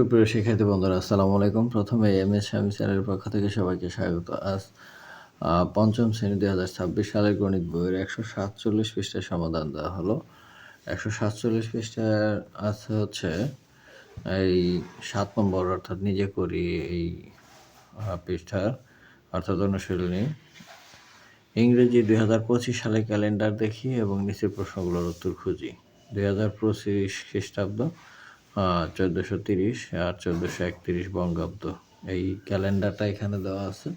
সুপ্রিয় শিক্ষার্থী বন্ধুরা, আসসালামু আলাইকুম। প্রথমে এমএস শামীম স্যারের পক্ষ থেকে সবাইকে স্বাগত। আজ পঞ্চম শ্রেণী 2026 সালের গণিত বইয়ের 147 পৃষ্ঠার সমাধান দেওয়া হলো। 147 পৃষ্ঠার আছে হচ্ছে এই 7 নম্বর, অর্থাৎ নিজে করি এই পৃষ্ঠার, অর্থাৎ অনুশীলনী। ইংরেজি 2025 সালের ক্যালেন্ডার দেখি এবং নিচের প্রশ্নগুলোর উত্তর খুঁজি। 2025 খ্রিস্টাব্দ, 1430 আর 1431 বঙ্গাব্দ, এই ক্যালেন্ডারটা এখানে দেওয়া আছে।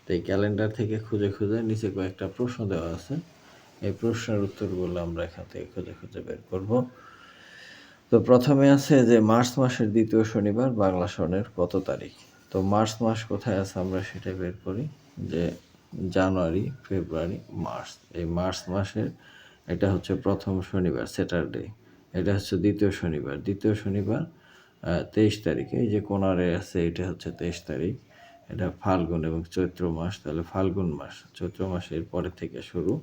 তো এই ক্যালেন্ডার থেকে খুঁজে খুঁজে নিচে কয়েকটা প্রশ্ন দেওয়া আছে, এই প্রশ্নের উত্তরগুলো আমরা এখান থেকে খুঁজে খুঁজে বের করব। তো প্রথমে আছে যে মার্চ মাসের দ্বিতীয় শনিবার বাংলা সনের কত তারিখ। তো মার্চ মাস কোথায় আছে আমরা সেটা বের করি, যে জানুয়ারি, ফেব্রুয়ারি, মার্চ। এই মার্চ মাসের এটা হচ্ছে প্রথম শনিবার, স্যাটারডে। এটা হচ্ছে দ্বিতীয় শনিবার, 23 তারিখে। এই যে কোণারে আছে এটা হচ্ছে 23 তারিখ। এটা ফাল্গুন এবং চৈত্র মাস, তাহলে ফাল্গুন মাস, চৈত্র মাসের পরে থেকে শুরু।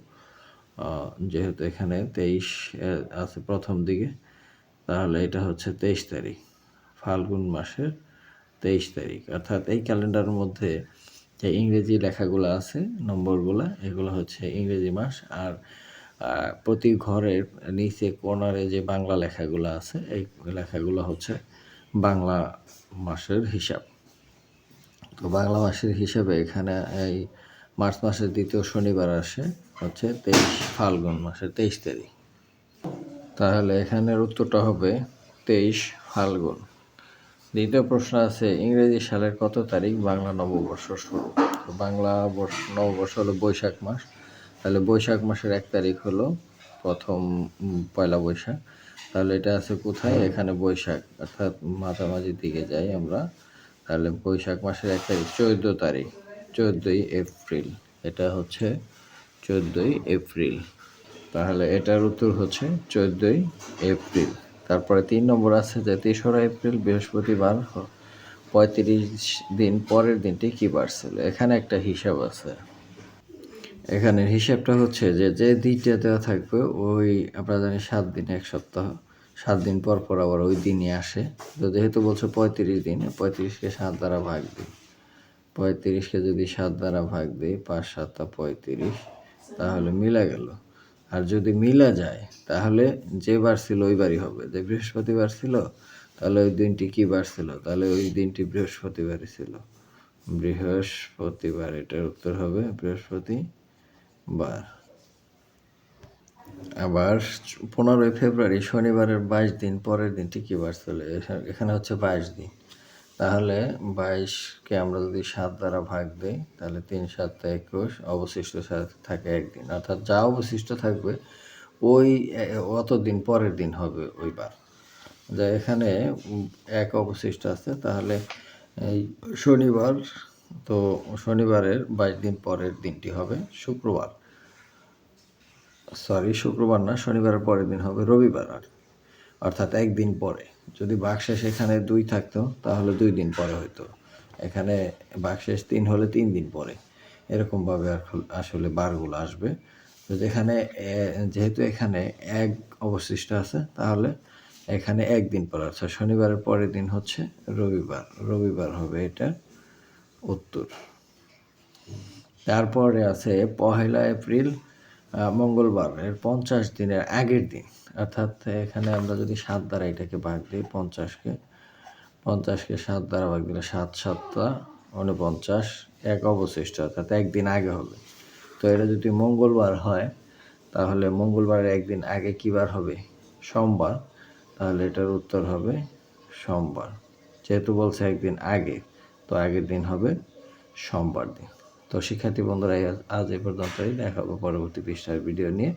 যেহেতু এখানে 23 আছে প্রথম দিকে, তাহলে এটা হচ্ছে 23 তারিখ, ফাল্গুন মাসের 23 তারিখ। অর্থাৎ এই ক্যালেন্ডারের মধ্যে যে ইংরেজি লেখাগুলো আছে, নম্বরগুলো, এগুলো হচ্ছে ইংরেজি মাস। আর প্রতি ঘরের নিচে কর্নারে যে বাংলা লেখাগুলো আছে, এই লেখাগুলো হচ্ছে বাংলা মাসের হিসাব। তো বাংলা মাসের হিসাবে এখানে এই মার্চ মাসের দ্বিতীয় শনিবার আসে হচ্ছে 23 ফাল্গুন মাসের 23 তারিখ। তাহলে এখানের উত্তরটা হবে 23 ফাল্গুন। দ্বিতীয় প্রশ্ন আছে ইংরেজি সালের কত তারিখ বাংলা নববর্ষ শুরু। তো বাংলা নববর্ষ হলো বৈশাখ মাস, তাহলে বৈশাখ মাসের 1 তারিখ হলো প্রথম পয়লা বৈশাখ। তাহলে এটা আছে কোথায়, এখানে বৈশাখ, অর্থাৎ মাঝামাঝির দিকে যাই আমরা। তাহলে বৈশাখ মাসের 1 তারিখ 14 তারিখ, 14ই এপ্রিল। এটা হচ্ছে 14ই এপ্রিল। তাহলে এটার উত্তর হচ্ছে 14ই এপ্রিল। তারপরে 3 নম্বর আছে যে 3রা এপ্রিল বৃহস্পতিবার, 35 দিন পরের দিনটি কী বার ছিল। এখানে একটা হিসাব আছে। এখানে হিসাবটা হচ্ছে যে যে দিনটা দেওয়া থাকবে ওই, আমরা জানি 7 দিন 1 সপ্তাহ, 7 দিন পর পর আবার ওই দিনই আসে। তো যেহেতু বলছে 35 দিন, 35কে 7 দ্বারা ভাগ দিই। 35কে যদি 7 দ্বারা ভাগ দিই, 5 7 35, তাহলে মিলা গেল। আর যদি মিলা যায় তাহলে যে বার ছিল ওই বারই হবে। যে বৃহস্পতিবার ছিল, তাহলে ওই দিনটি কী বার ছিল, তাহলে ওই দিনটি বৃহস্পতিবারই ছিল, বৃহস্পতিবার। এটার উত্তর হবে বৃহস্পতিবার। আবার 15ই ফেব্রুয়ারি শনিবারের 22 দিন পরের দিনটি কী বার ছিল। এখানে হচ্ছে 22 দিন। তাহলে 22কে আমরা যদি 7 দ্বারা ভাগ দিই, তাহলে 3 7 21, অবশিষ্ট থাকে 1 দিন। অর্থাৎ যা অবশিষ্ট থাকবে ওই অত দিন পরের দিন হবে ওই বার। যা এখানে 1 অবশিষ্ট আছে, তাহলে এই শনিবার, তো শনিবারের 22 দিন পরের দিনটি হবে শুক্রবার। শুক্রবার না, শনিবারের পরের দিন হবে রবিবার। অর্থাৎ 1 দিন পরে। যদি ভাগশেষ এখানে 2 থাকতো তাহলে 2 দিন পরে হইতো। এখানে ভাগশেষ 3 হলে 3 দিন পরে। এরকমভাবে আসলে বারগুলো আসবে। তো যেহেতু এখানে 1 অবশিষ্ট আছে, তাহলে এখানে 1 দিন পরে, অর্থাৎ শনিবারের পরের দিন হচ্ছে রবিবার। রবিবার হবে এটা উত্তর। তারপরে আছে 1 এপ্রিল মঙ্গলবার, এর 50 দিনের আগের দিন। অর্থাৎ এখানে আমরা যদি 7 দ্বারা এটাকে ভাগ দিই, 50কে 7 দ্বারা ভাগ দিলে 7 7 49, 1 অবশিষ্ট, অর্থাৎ 1 দিন আগে হবে। তো এটা যদি মঙ্গলবার হয়, তাহলে মঙ্গলবারের 1 দিন আগে কী বার হবে, সোমবার। তাহলে এটার উত্তর হবে সোমবার। যেহেতু বলছে 1 দিন আগে, তো আগের দিন হবে সোমবার দিন। তো শিক্ষার্থী বন্ধুরা, আজ এ পর্যন্তই। দেখা হবে পরবর্তী পৃষ্ঠার ভিডিও নিয়ে।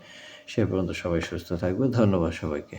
সে পর্যন্ত সবাই সুস্থ থাকবে। ধন্যবাদ সবাইকে।